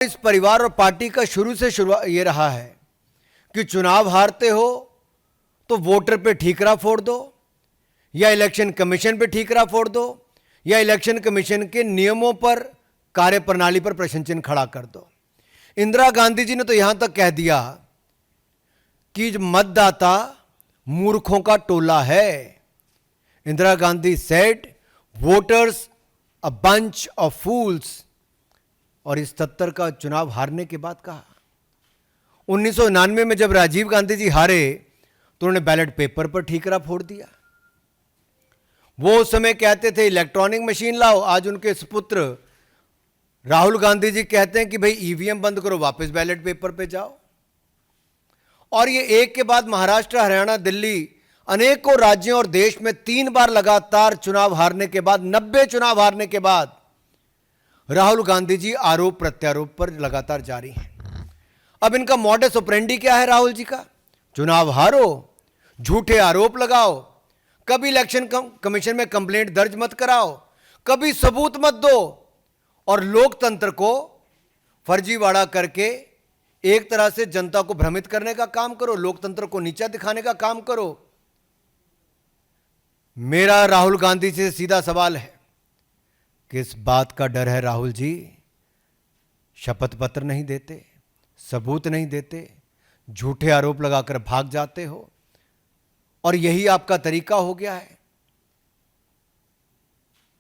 इस परिवार और पार्टी का शुरू से शुरुआत ये रहा है कि चुनाव हारते हो तो वोटर पे ठीकरा फोड़ दो, या इलेक्शन कमीशन पे ठीकरा फोड़ दो, या इलेक्शन कमीशन के नियमों पर, कार्यप्रणाली पर प्रश्न चिन्ह खड़ा कर दो। इंदिरा गांधी जी ने तो यहां तक कह दिया कि मतदाता मूर्खों का टोला है। Indira Gandhi said voters a bunch of fools. और इस 77 का चुनाव हारने के बाद कहा। 1999 में जब राजीव गांधी जी हारे तो उन्होंने बैलेट पेपर पर ठीकरा फोड़ दिया। वो उस समय कहते थे इलेक्ट्रॉनिक मशीन लाओ, आज उनके सुपुत्र राहुल गांधी जी कहते हैं कि भाई ईवीएम बंद करो, वापस बैलेट पेपर पे जाओ। और ये एक के बाद महाराष्ट्र, हरियाणा, दिल्ली, अनेकों राज्यों और देश में 3 बार लगातार चुनाव हारने के बाद, 90 चुनाव हारने के बाद राहुल गांधी जी आरोप प्रत्यारोप पर लगातार जारी हैं। अब इनका मॉडस ऑपरेंडी क्या है राहुल जी का? चुनाव हारो, झूठे आरोप लगाओ, कभी इलेक्शन कमीशन में कंप्लेंट दर्ज मत कराओ, कभी सबूत मत दो, और लोकतंत्र को फर्जीवाड़ा करके एक तरह से जनता को भ्रमित करने का काम करो, लोकतंत्र को नीचा दिखाने का काम करो। मेरा राहुल गांधी से सीधा सवाल है, किस बात का डर है राहुल जी? शपथ पत्र नहीं देते, सबूत नहीं देते, झूठे आरोप लगाकर भाग जाते हो, और यही आपका तरीका हो गया है।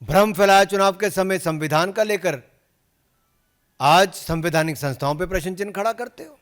भ्रम फैलाया चुनाव के समय संविधान का लेकर, आज संवैधानिक संस्थाओं पर प्रश्न चिन्ह खड़ा करते हो।